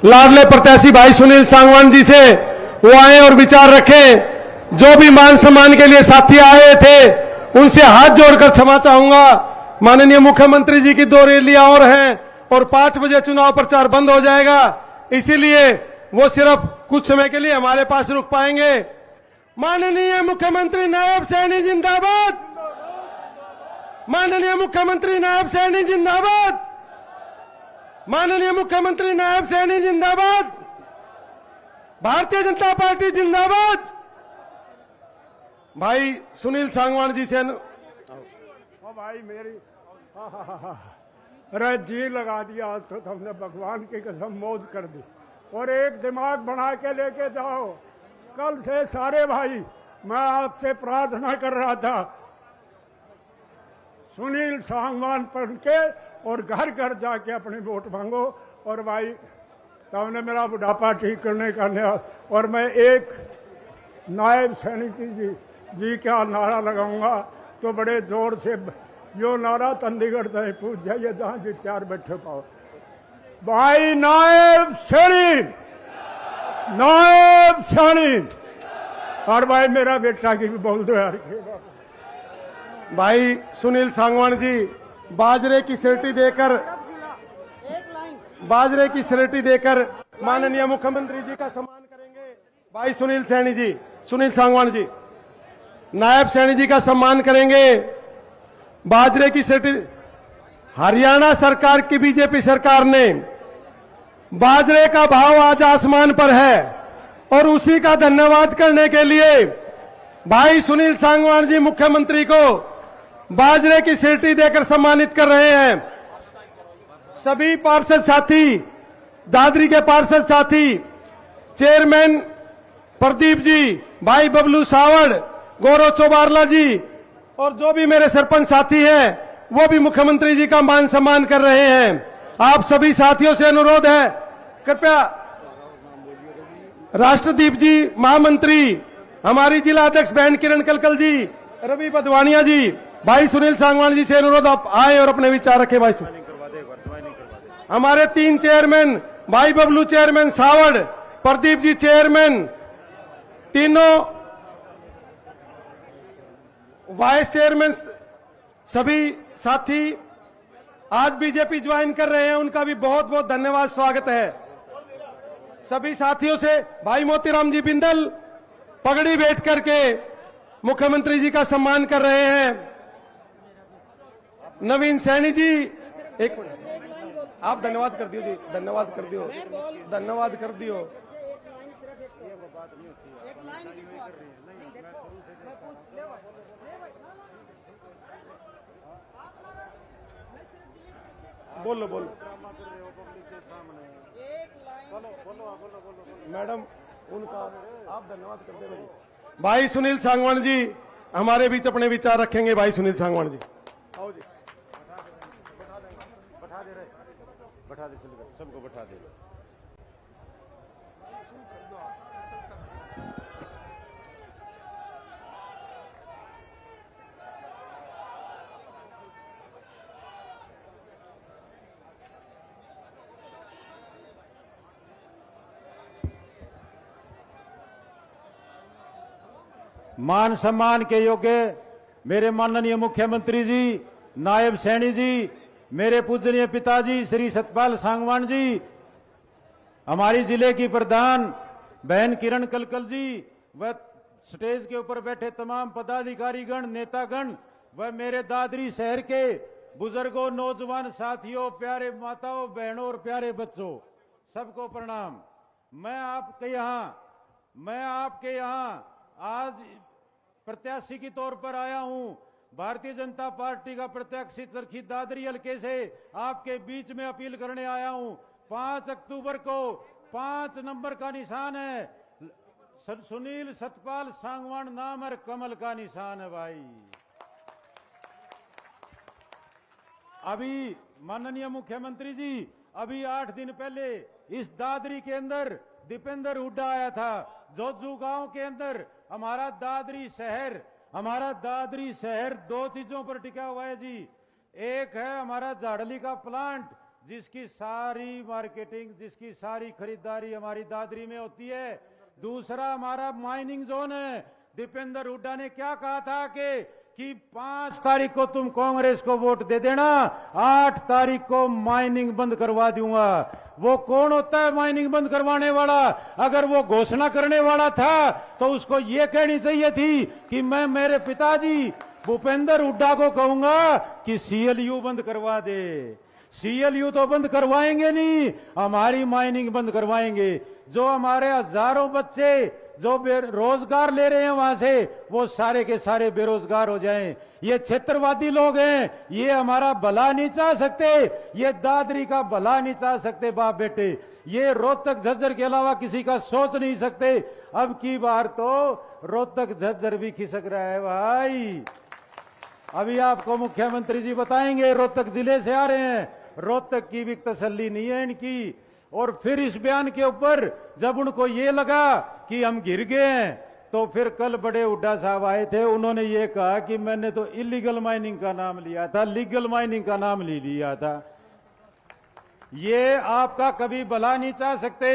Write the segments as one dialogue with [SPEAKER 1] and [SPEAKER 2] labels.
[SPEAKER 1] लाडले प्रत्याशी भाई सुनील सांगवान जी से वो आए और विचार रखें। जो भी मान सम्मान के लिए साथी आए थे उनसे हाथ जोड़कर क्षमा चाहूंगा। माननीय मुख्यमंत्री जी की 2 रैलियां और हैं और 5 बजे चुनाव प्रचार बंद हो जाएगा, इसीलिए वो सिर्फ कुछ समय के लिए हमारे पास रुक पाएंगे। माननीय मुख्यमंत्री नायब सैनी जिंदाबाद, माननीय मुख्यमंत्री नायब सैनी जिंदाबाद, माननीय मुख्यमंत्री नायब सैनी जिंदाबाद, भारतीय जनता पार्टी जिंदाबाद। भाई सुनील सांगवान जी से
[SPEAKER 2] भाई मेरी अरे जी लगा दिया आज तो तुमने, भगवान की कसम मौज कर दी। और एक दिमाग बना के लेके जाओ। कल से सारे भाई मैं आपसे प्रार्थना कर रहा था, सुनील सांगवान पढ़ के और घर घर जाके अपनी वोट मांगो। और भाई तुमने मेरा बुढ़ापा ठीक करने का न्याय। और मैं एक नायब सैनिक जी का नारा लगाऊंगा तो बड़े जोर से, यो नारा चंडीगढ़ तक पूछ जाइए जहां जी 4 बैठे पाओ। भाई नायब सैनी, नायब सैनी। और भाई मेरा बेटा की भी बोल दो यार।
[SPEAKER 1] भाई सुनील सांगवान जी बाजरे की सेरेटी देकर, बाजरे की सेरेटी देकर माननीय मुख्यमंत्री जी का सम्मान करेंगे। भाई सुनील सैनी जी, सुनील सांगवान जी नायब सैनी जी का सम्मान करेंगे। बाजरे की सेरेटी, हरियाणा सरकार की बीजेपी सरकार ने बाजरे का भाव आज आसमान पर है और उसी का धन्यवाद करने के लिए भाई सुनील सांगवान जी मुख्यमंत्री को बाजरे की सेरेटी देकर सम्मानित कर रहे हैं। सभी पार्षद साथी, दादरी के पार्षद साथी, चेयरमैन प्रदीप जी, भाई बबलू सावड़, गौरव चौबारला जी और जो भी मेरे सरपंच साथी हैं वो भी मुख्यमंत्री जी का मान सम्मान कर रहे हैं। आप सभी साथियों से अनुरोध है, कृपया राष्ट्रदीप जी, महामंत्री, हमारी जिला अध्यक्ष बहन किरण कलकल जी, रवि बदवानिया जी, भाई सुनील सांगवान जी से अनुरोध आप आए और अपने विचार रखें। भाई हमारे 3 चेयरमैन, भाई बबलू चेयरमैन सावड़, प्रदीप जी चेयरमैन, तीनों वाइस चेयरमैन, सभी साथी आज बीजेपी ज्वाइन कर रहे हैं, उनका भी बहुत बहुत धन्यवाद, स्वागत है। सभी साथियों से भाई मोतीराम जी बिंदल पगड़ी बैठ करके मुख्यमंत्री जी का सम्मान कर रहे हैं। नवीन सैनी जी, एक मिनट, आप धन्यवाद कर दियो जी, धन्यवाद कर दियो, धन्यवाद कर दियो। बोलो बोलो मैडम, उनका आप धन्यवाद कर दे। भाई सुनील सांगवान जी हमारे बीच अपने विचार रखेंगे। भाई सुनील सांगवान जी आओ जी।
[SPEAKER 3] बैठा दे, सबको बैठा दे। मान सम्मान के योग्य मेरे माननीय मुख्यमंत्री जी, नायब सैनी जी, मेरे पूजनीय पिताजी श्री सतपाल सांगवान जी, हमारी जिले की प्रधान बहन किरण कलकल जी, व स्टेज के ऊपर बैठे तमाम पदाधिकारीगण, नेतागण व मेरे दादरी शहर के बुजुर्गों, नौजवान साथियों, प्यारे माताओं, बहनों और प्यारे बच्चों, सबको प्रणाम। मैं आपके यहाँ आज प्रत्याशी के तौर पर आया हूं। भारतीय जनता पार्टी का प्रत्याशी चरखी दादरी हल्के से आपके बीच में अपील करने आया हूं। 5 अक्टूबर को 5 नंबर का निशान है, सुनील सतपाल सांगवान नाम और कमल का निशान है। भाई अभी माननीय मुख्यमंत्री जी, अभी 8 दिन पहले इस दादरी के अंदर दीपेंद्र हुड्डा आया था। जोजू गांव के अंदर हमारा दादरी शहर 2 चीजों पर टिका हुआ है जी। एक है हमारा झाड़ली का प्लांट जिसकी सारी मार्केटिंग, जिसकी सारी खरीदारी हमारी दादरी में होती है। दूसरा हमारा माइनिंग जोन है। दीपेंद्र हुड्डा ने क्या कहा था कि 5 तारीख को तुम कांग्रेस को वोट दे देना, 8 तारीख को माइनिंग बंद करवा दूंगा। वो कौन होता है माइनिंग बंद करवाने वाला? अगर वो घोषणा करने वाला था तो उसको ये कहनी चाहिए थी कि मैं मेरे पिताजी भूपेंद्र हुड्डा को कहूंगा कि सीएलयू बंद करवा दे। सीएलयू तो बंद करवाएंगे नहीं, हमारी माइनिंग बंद करवाएंगे। जो हमारे हजारों बच्चे जो रोजगार ले रहे हैं वहां से, वो सारे के सारे बेरोजगार हो जाएं। ये क्षेत्रवादी लोग हैं, ये हमारा भला नहीं चाह सकते, ये दादरी का भला नहीं चाह सकते बाप बेटे। ये रोहतक झज्जर के अलावा किसी का सोच नहीं सकते। अब की बार तो रोहतक झज्जर भी खिसक रहा है भाई। अभी आपको मुख्यमंत्री जी बताएंगे, रोहतक जिले से आ रहे हैं, रोहतक की भी तसल्ली नहीं है इनकी। और फिर इस बयान के ऊपर जब उनको ये लगा कि हम गिर गए हैं, तो फिर कल बड़े हुड्डा साहब आए थे, उन्होंने ये कहा कि मैंने तो इलीगल माइनिंग का नाम लिया था, लीगल माइनिंग का नाम ले लिया था। ये आपका कभी भला नहीं चाह सकते।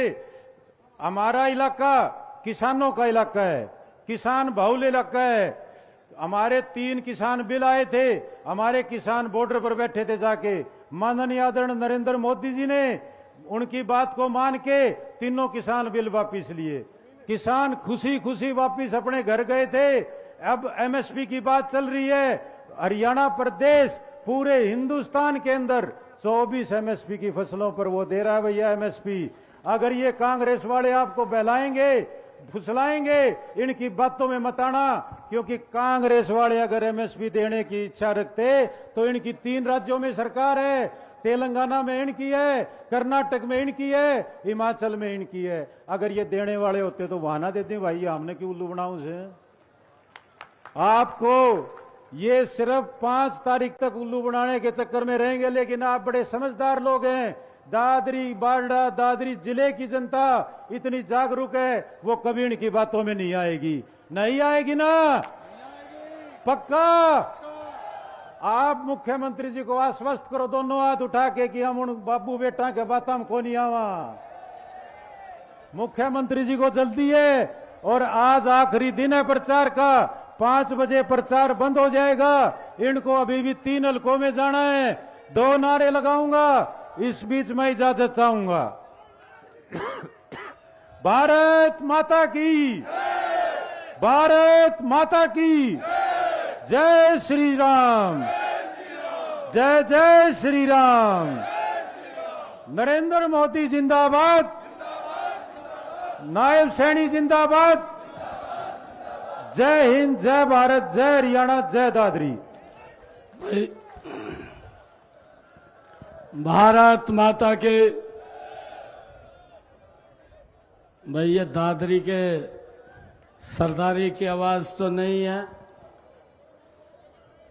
[SPEAKER 3] हमारा इलाका किसानों का इलाका है, किसान बहुल इलाका है। हमारे 3 किसान बिल आए थे, हमारे किसान बॉर्डर पर बैठे थे जाके। माननीय आदरणीय नरेंद्र मोदी जी ने उनकी बात को मान के तीनों किसान बिल वापिस लिए। किसान खुशी खुशी वापिस अपने घर गए थे। अब एमएसपी की बात चल रही है। हरियाणा प्रदेश पूरे हिंदुस्तान के अंदर 24 एमएसपी की फसलों पर वो दे रहा है भैया एमएसपी। अगर ये कांग्रेस वाले आपको बहलाएंगे, फुसलाएंगे, इनकी बातों में मत आना, क्योंकि कांग्रेस वाले अगर एमएसपी देने की इच्छा रखते तो इनकी 3 राज्यों में सरकार है। तेलंगाना में इनकी है, कर्नाटक में इनकी है, हिमाचल में इनकी है। अगर ये देने वाले होते तो वहां ना देते भाई, हमने क्यों उल्लू बनाऊं से? आपको ये सिर्फ 5 तारीख तक उल्लू बनाने के चक्कर में रहेंगे, लेकिन आप बड़े समझदार लोग हैं। दादरी बारडा दादरी जिले की जनता इतनी जागरूक है, वो कभी इनकी बातों में नहीं आएगी। नहीं आएगी ना? पक्का? आप मुख्यमंत्री जी को आश्वस्त करो दोनों हाथ उठा के कि हम उन बाबू बेटा के बात हम को नहीं आवा। मुख्यमंत्री जी को जल्दी है, और आज आखिरी दिन है प्रचार का। 5 बजे प्रचार बंद हो जाएगा। इनको अभी भी 3 हलकों में जाना है। 2 नारे लगाऊंगा, इस बीच मैं इजाजत चाहूंगा। भारत माता की, भारत माता की जय श्री राम, जय जय श्री राम। नरेंद्र मोदी जिंदाबाद, नायब सैनी जिंदाबाद। जय हिंद, जय भारत, जय हरियाणा, जय दादरी।
[SPEAKER 4] भारत माता के भैया, दादरी के सरदारी की आवाज तो नहीं है,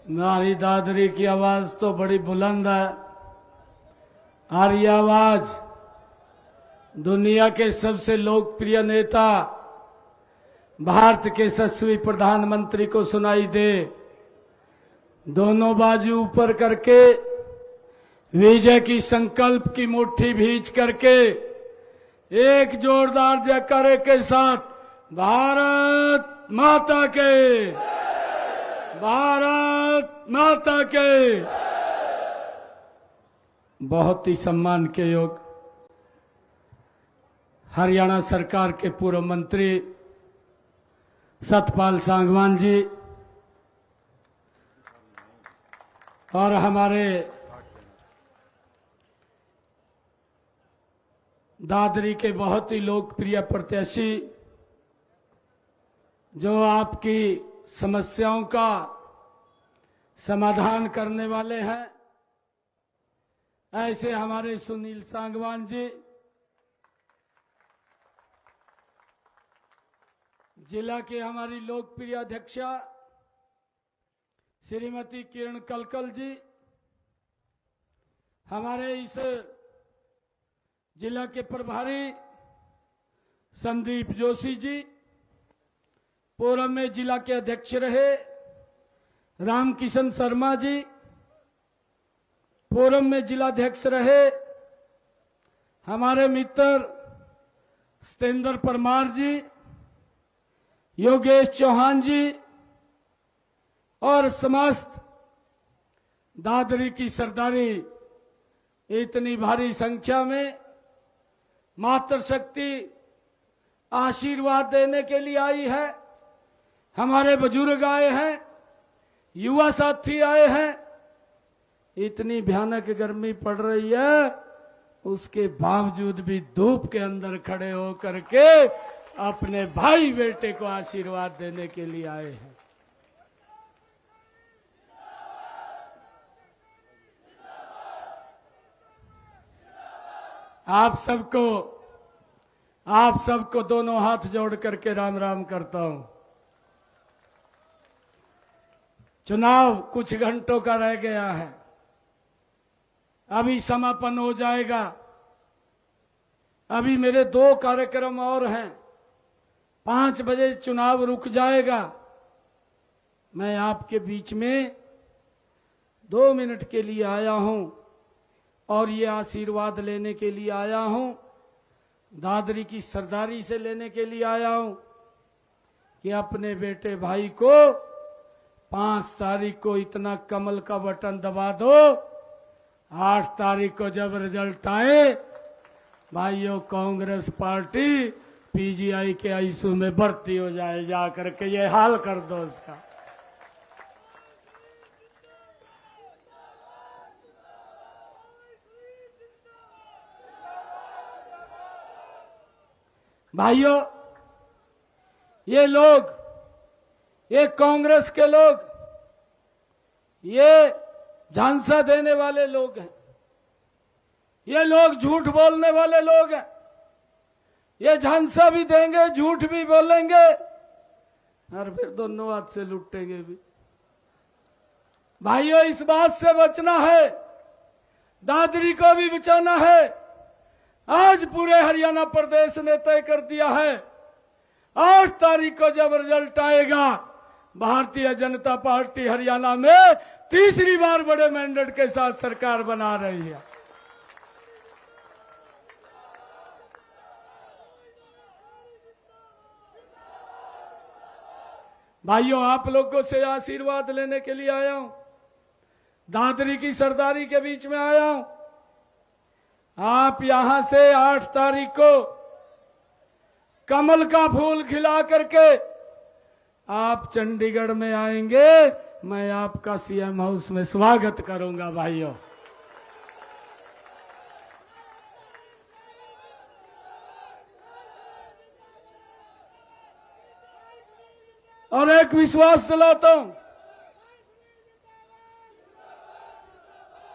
[SPEAKER 4] हमारी दादरी की आवाज तो बड़ी बुलंद है। और ये आवाज दुनिया के सबसे लोकप्रिय नेता भारत के यशस्वी प्रधानमंत्री को सुनाई दे। दोनों बाजू ऊपर करके विजय की संकल्प की मुट्ठी भींच करके एक जोरदार जयकारे के साथ भारत माता के, भारत माता के। बहुत ही सम्मान के योग हरियाणा सरकार के पूर्व मंत्री सतपाल सांगवान जी और हमारे दादरी के बहुत ही लोकप्रिय प्रत्याशी जो आपकी समस्याओं का समाधान करने वाले हैं, ऐसे हमारे सुनील सांगवान जी, जिला के हमारी लोकप्रिय अध्यक्षा श्रीमती किरण कलकल जी, हमारे इस जिला के प्रभारी संदीप जोशी जी, पूर्व में जिला के अध्यक्ष रहे रामकिशन शर्मा जी, पूर्व में जिलाध्यक्ष रहे हमारे मित्र सतेंद्र परमार जी, योगेश चौहान जी और समस्त दादरी की सरदारी इतनी भारी संख्या में मातृशक्ति आशीर्वाद देने के लिए आई है। हमारे बुजुर्ग आए हैं, युवा साथी आए हैं। इतनी भयानक गर्मी पड़ रही है, उसके बावजूद भी धूप के अंदर खड़े होकर के अपने भाई बेटे को आशीर्वाद देने के लिए आए हैं। आप सबको दोनों हाथ जोड़ करके राम राम करता हूं। चुनाव कुछ घंटों का रह गया है, अभी समापन हो जाएगा। अभी मेरे 2 कार्यक्रम और हैं, 5 बजे चुनाव रुक जाएगा। मैं आपके बीच में 2 मिनट के लिए आया हूं और ये आशीर्वाद लेने के लिए आया हूं, दादरी की सरदारी से लेने के लिए आया हूं कि अपने बेटे भाई को 5 तारीख को इतना कमल का बटन दबा दो, 8 तारीख को जब रिजल्ट आए, भाइयों कांग्रेस पार्टी पीजीआई के आईसीयू में भर्ती हो जाए, जा करके ये हाल कर दो उसका। भाइयों, ये लोग, ये कांग्रेस के लोग, ये झांसा देने वाले लोग हैं, ये लोग झूठ बोलने वाले लोग हैं। ये झांसा भी देंगे, झूठ भी बोलेंगे और फिर दोनों हाथ से लुटेंगे भी। भाइयों, इस बात से बचना है, दादरी को भी बचाना है। आज पूरे हरियाणा प्रदेश ने तय कर दिया है, 8 तारीख को जब रिजल्ट आएगा, भारतीय जनता पार्टी हरियाणा में तीसरी बार बड़े मैंडेट के साथ सरकार बना रही है। भाइयों, आप लोगों से आशीर्वाद लेने के लिए आया हूं, दादरी की सरदारी के बीच में आया हूं। आप यहां से 8 तारीख को कमल का फूल खिला करके आप चंडीगढ़ में आएंगे, मैं आपका सीएम हाउस में स्वागत करूंगा। भाइयों, और एक विश्वास दिलाता हूं,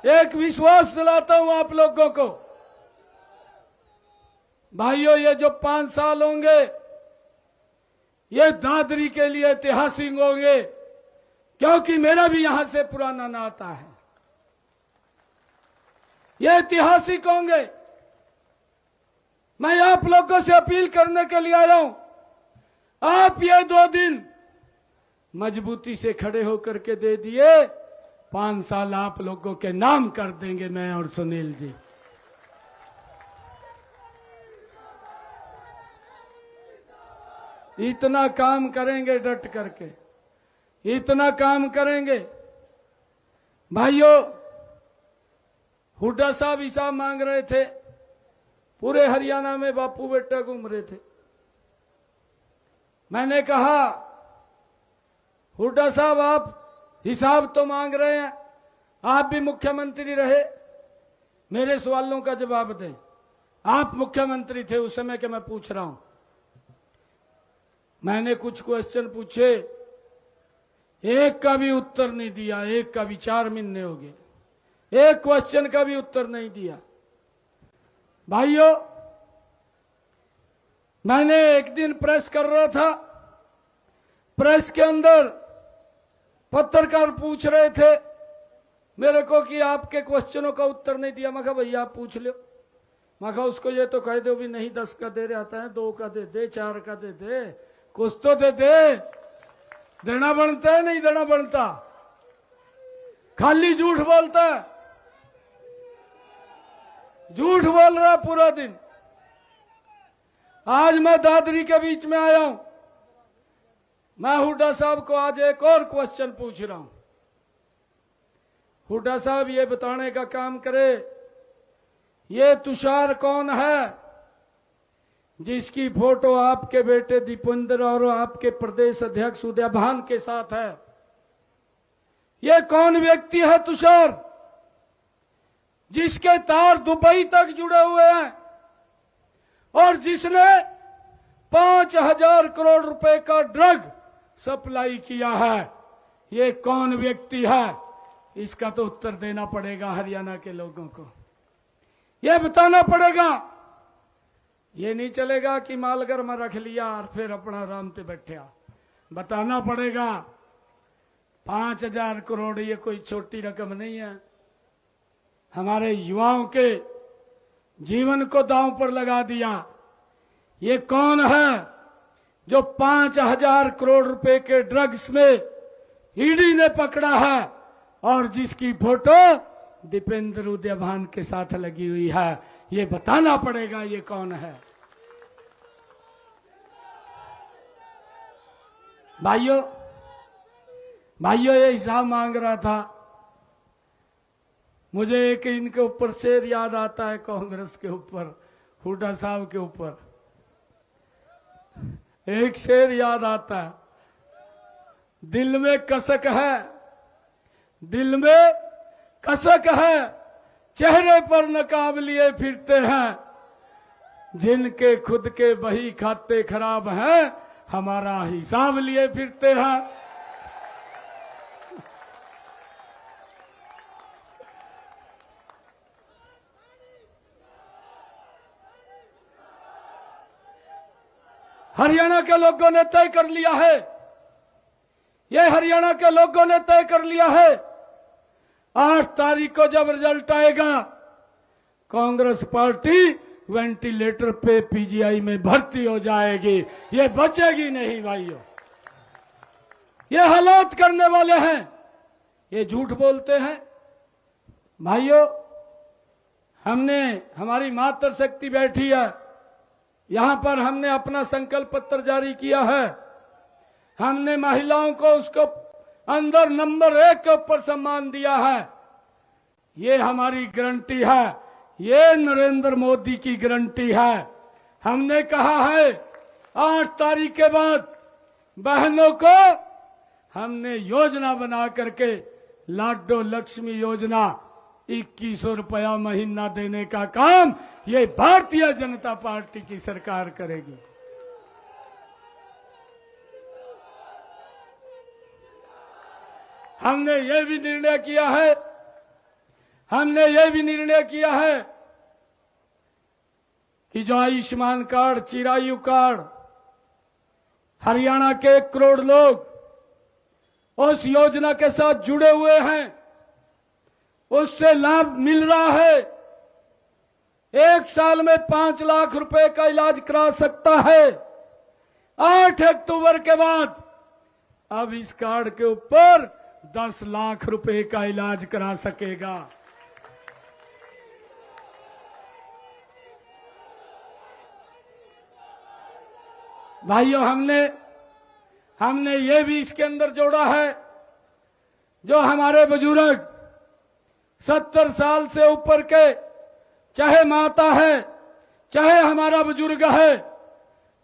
[SPEAKER 4] एक विश्वास दिलाता हूं आप लोगों को। भाइयों, ये जो 5 साल होंगे, ये दादरी के लिए ऐतिहासिक होंगे, क्योंकि मेरा भी यहां से पुराना नाता है। ये ऐतिहासिक होंगे। मैं आप लोगों से अपील करने के लिए आया हूं, आप ये 2 दिन मजबूती से खड़े होकर के दे दिए, 5 साल आप लोगों के नाम कर देंगे, मैं और सुनील जी। इतना काम करेंगे डट करके, इतना काम करेंगे। भाइयों, हुड्डा साहब हिसाब मांग रहे थे, पूरे हरियाणा में बापू बेटा घूम रहे थे। मैंने कहा, हुड्डा साहब आप हिसाब तो मांग रहे हैं, आप भी मुख्यमंत्री रहे, मेरे सवालों का जवाब दें। आप मुख्यमंत्री थे उस समय के मैं पूछ रहा हूं। मैंने कुछ क्वेश्चन पूछे, एक का भी उत्तर नहीं दिया, एक का भी 4 महीने हो गए, एक क्वेश्चन का भी उत्तर नहीं दिया। भाइयों, मैंने एक दिन प्रेस कर रहा था, प्रेस के अंदर पत्रकार पूछ रहे थे मेरे को कि आपके क्वेश्चनों का उत्तर नहीं दिया। मैं कहा भैया आप पूछ लो। मैं कहा उसको ये तो कह दो भी नहीं 10 का दे रहे आता है, 2 का दे दे, 4 का दे दे, कुछ तो दे दे। देना बनता है, नहीं देना बनता, खाली झूठ बोलता है। झूठ बोल रहा पूरा दिन। आज मैं दादरी के बीच में आया हूं। मैं हुड्डा साहब को आज एक और क्वेश्चन पूछ रहा हूं। हुड्डा साहब ये बताने का काम करे, ये तुषार कौन है जिसकी फोटो आपके बेटे दीपेंद्र और आपके प्रदेश अध्यक्ष उदयभान के साथ है? ये कौन व्यक्ति है तुषार, जिसके तार दुबई तक जुड़े हुए हैं और जिसने 5,000 करोड़ रुपए का ड्रग सप्लाई किया है? ये कौन व्यक्ति है? इसका तो उत्तर देना पड़ेगा हरियाणा के लोगों को। यह बताना पड़ेगा। ये नहीं चलेगा कि मालघर में रख लिया और फिर अपना आराम से बैठा। बताना पड़ेगा 5,000 करोड़ ये कोई छोटी रकम नहीं है। हमारे युवाओं के जीवन को दांव पर लगा दिया। ये कौन है जो 5,000 करोड़ रुपए के ड्रग्स में ईडी ने पकड़ा है और जिसकी फोटो दीपेंद्र उदयभान के साथ लगी हुई है? ये बताना पड़ेगा ये कौन है। भाइयों ये हिसाब मांग रहा था। मुझे एक इनके ऊपर शेर याद आता है, कांग्रेस के ऊपर, हुड्डा साहब के ऊपर एक शेर याद आता है। दिल में कसक है, दिल में कसक है, चेहरे पर नकाब लिए फिरते हैं, जिनके खुद के बही खाते खराब हैं, हमारा हिसाब लिए फिरते हैं। हरियाणा के लोगों ने तय कर लिया है, ये हरियाणा के लोगों ने तय कर लिया है, 8 तारीख को जब रिजल्ट आएगा, कांग्रेस पार्टी वेंटिलेटर पे पीजीआई में भर्ती हो जाएगी। ये बचेगी नहीं भाइयों। ये हालात करने वाले हैं, ये झूठ बोलते हैं। भाइयों, हमारी मातृशक्ति बैठी है यहां पर, हमने अपना संकल्प पत्र जारी किया है। हमने महिलाओं को उसको अंदर नंबर 1 के ऊपर सम्मान दिया है। ये हमारी गारंटी है, ये नरेंद्र मोदी की गारंटी है। हमने कहा है 8 तारीख के बाद बहनों को हमने योजना बना करके लाडो लक्ष्मी योजना 2100 रुपया महीना देने का काम ये भारतीय जनता पार्टी की सरकार करेगी। हमने ये भी निर्णय किया है कि जो आयुष्मान कार्ड, चिरायु कार्ड, हरियाणा के 1 करोड़ लोग उस योजना के साथ जुड़े हुए हैं, उससे लाभ मिल रहा है। 1 साल में 5 लाख रुपए का इलाज करा सकता है। 8 अक्टूबर के बाद अब इस कार्ड के ऊपर 10 लाख रुपए का इलाज करा सकेगा। भाइयों, हमने ये भी इसके अंदर जोड़ा है, जो हमारे बुजुर्ग 70 साल से ऊपर के, चाहे माता है, चाहे हमारा बुजुर्ग है,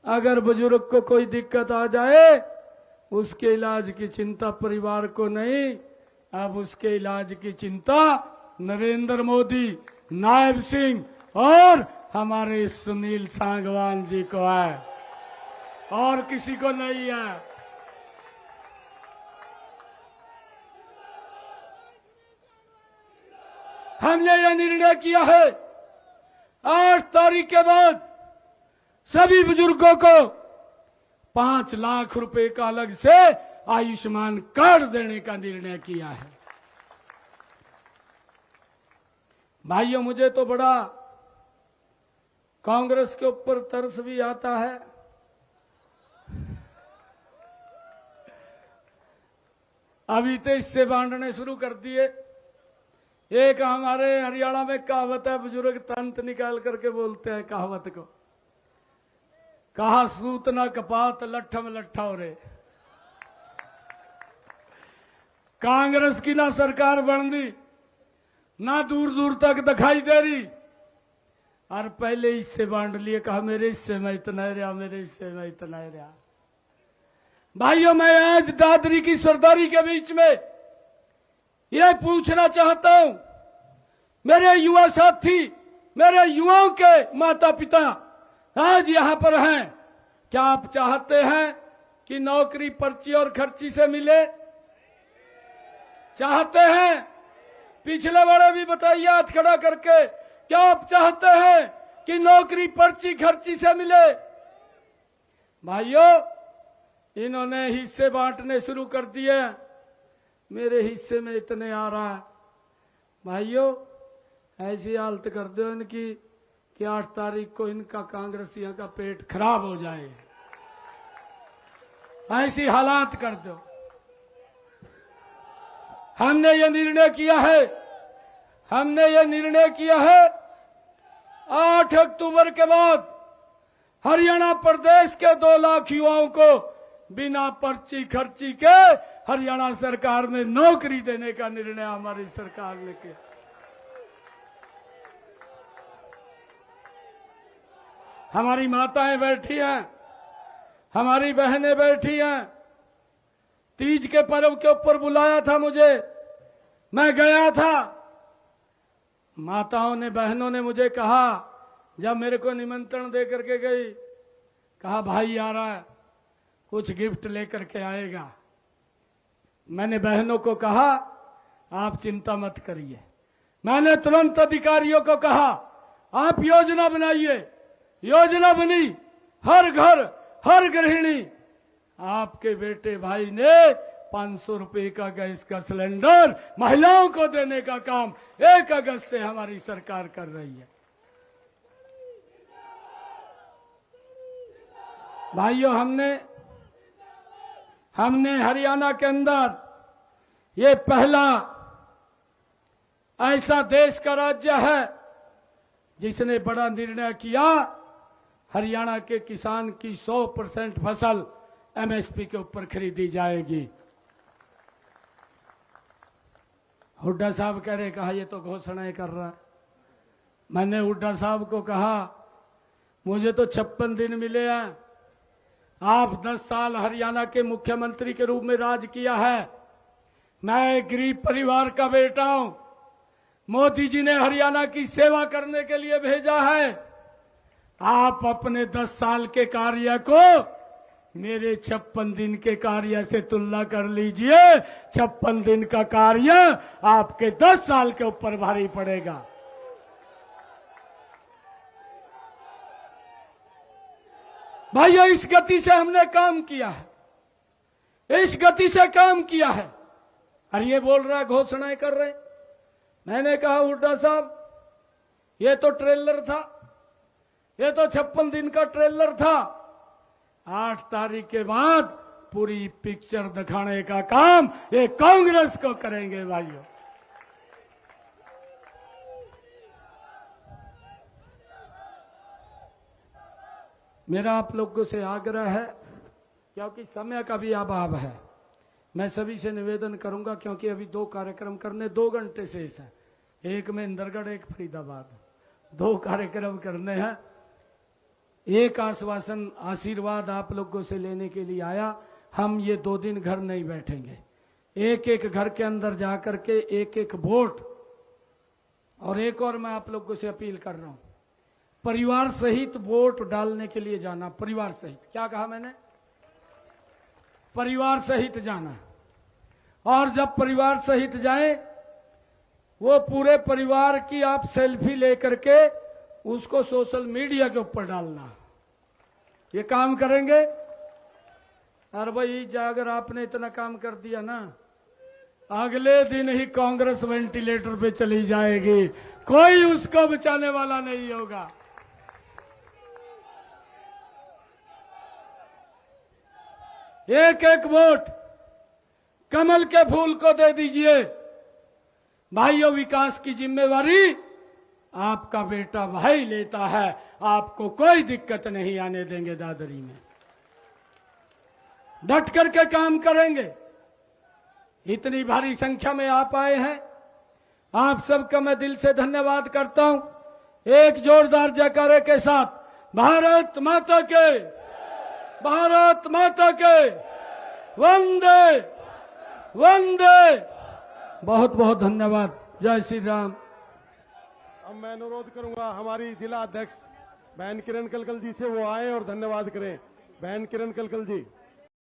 [SPEAKER 4] अगर बुजुर्ग को कोई दिक्कत आ जाए, उसके इलाज की चिंता परिवार को नहीं, अब उसके इलाज की चिंता नरेंद्र मोदी, नायब सिंह और हमारे सुनील सांगवान जी को है, और किसी को नहीं है। हमने यह निर्णय किया है 8 तारीख के बाद सभी बुजुर्गों को 5 लाख रुपए का अलग से आयुष्मान कार्ड देने का निर्णय किया है। भाइयों, मुझे तो बड़ा कांग्रेस के ऊपर तरस भी आता है। अभी तो इससे बांटने शुरू कर दिए। एक हमारे हरियाणा में कहावत है, बुजुर्ग तंत निकाल करके बोलते हैं कहावत को, कहा सूत ना कपात लट्ठम लट्ठा हो रे। कांग्रेस की ना सरकार बन दी, ना दूर दूर तक दिखाई दे रही, और पहले हिस्से बांट लिए, कहा मेरे हिस्से में इतना रहा, मेरे हिस्से में इतना रहा। भाइयों, मैं आज दादरी की सरदारी के बीच में यह पूछना चाहता हूं, मेरे युवा साथी, मेरे युवाओं के माता पिता आज यहां पर हैं, क्या आप चाहते हैं कि नौकरी पर्ची और खर्ची से मिले? चाहते हैं? पिछले वाले भी बताइए हाथ खड़ा करके, क्या आप चाहते हैं कि नौकरी पर्ची खर्ची से मिले? भाइयों, इन्होंने हिस्से बांटने शुरू कर दिए, मेरे हिस्से में इतने आ रहा है। भाइयों, ऐसी हालत कर दो इनकी कि 8 तारीख को इनका कांग्रेसियों का पेट खराब हो जाए, ऐसी हालात कर दो। हमने ये निर्णय किया है, हमने ये निर्णय किया है 8 अक्टूबर के बाद हरियाणा प्रदेश के 2 लाख युवाओं को बिना पर्ची खर्ची के हरियाणा सरकार में नौकरी देने का निर्णय हमारी सरकार ने किया। हमारी माताएं बैठी हैं, हमारी बहनें बैठी हैं। तीज के पर्व के ऊपर बुलाया था मुझे, मैं गया था। माताओं ने, बहनों ने मुझे कहा, जब मेरे को निमंत्रण दे करके गई, कहा भाई आ रहा है, कुछ गिफ्ट लेकर के आएगा। मैंने बहनों को कहा आप चिंता मत करिए। मैंने तुरंत अधिकारियों को कहा आप योजना बनाइए। योजना बनी, हर घर, हर गृहिणी, आपके बेटे भाई ने 500 रुपए का गैस का सिलेंडर महिलाओं को देने का काम 1 अगस्त से हमारी सरकार कर रही है। भाइयों, हमने हरियाणा के अंदर ये पहला ऐसा देश का राज्य है जिसने बड़ा निर्णय किया, हरियाणा के किसान की 100% फसल एमएसपी के ऊपर खरीदी जाएगी। हुड्डा साहब कह रहे, कहा ये तो घोषणाएं कर रहा है। मैंने हुड्डा साहब को कहा मुझे तो 56 दिन मिले हैं, आप 10 साल हरियाणा के मुख्यमंत्री के रूप में राज किया है। मैं एक गरीब परिवार का बेटा हूं, मोदी जी ने हरियाणा की सेवा करने के लिए भेजा है। आप अपने 10 साल के कार्य को मेरे 56 दिन के कार्य से तुलना कर लीजिए। 56 दिन का कार्य आपके 10 साल के ऊपर भारी पड़ेगा। भाइयों, इस गति से हमने काम किया है, इस गति से काम किया है। और ये बोल रहा है घोषणाएं कर रहे। मैंने कहा हुड्डा साहब, ये तो ट्रेलर था, ये तो 56 दिन का ट्रेलर था। 8 तारीख के बाद पूरी पिक्चर दिखाने का काम ये कांग्रेस को करेंगे। भाइयों, मेरा आप लोगों से आग्रह है, क्योंकि समय का भी अभाव है, मैं सभी से निवेदन करूंगा, क्योंकि अभी 2 कार्यक्रम करने 2 घंटे शेष है, एक में इंदरगढ़, एक फरीदाबाद, 2 कार्यक्रम करने हैं। एक आश्वासन, आशीर्वाद आप लोगों से लेने के लिए आया। हम ये 2 दिन घर नहीं बैठेंगे, एक एक घर के अंदर जाकर के एक एक वोट। और एक और मैं आप लोगों से अपील कर रहा हूं, परिवार सहित वोट डालने के लिए जाना। परिवार सहित, क्या कहा मैंने? परिवार सहित जाना। और जब परिवार सहित जाए, वो पूरे परिवार की आप सेल्फी लेकर के उसको सोशल मीडिया के ऊपर डालना। ये काम करेंगे? अरे भाई, अगर आपने इतना काम कर दिया ना, अगले दिन ही कांग्रेस वेंटिलेटर पे चली जाएगी, कोई उसको बचाने वाला नहीं होगा। एक एक वोट कमल के फूल को दे दीजिए। भाइयों, विकास की जिम्मेवारी आपका बेटा भाई लेता है। आपको कोई दिक्कत नहीं आने देंगे दादरी में। डट करके काम करेंगे। इतनी भारी संख्या में आप आए हैं, आप सबका मैं दिल से धन्यवाद करता हूं। एक जोरदार जयकारे के साथ भारत माता के, भारत माता के, वंदे वंदे। बहुत बहुत धन्यवाद। जय श्री राम।
[SPEAKER 1] अब मैं अनुरोध करूंगा हमारी जिला अध्यक्ष बहन किरण कलकल जी से, वो आए और धन्यवाद करें। बहन किरण कलकल जी।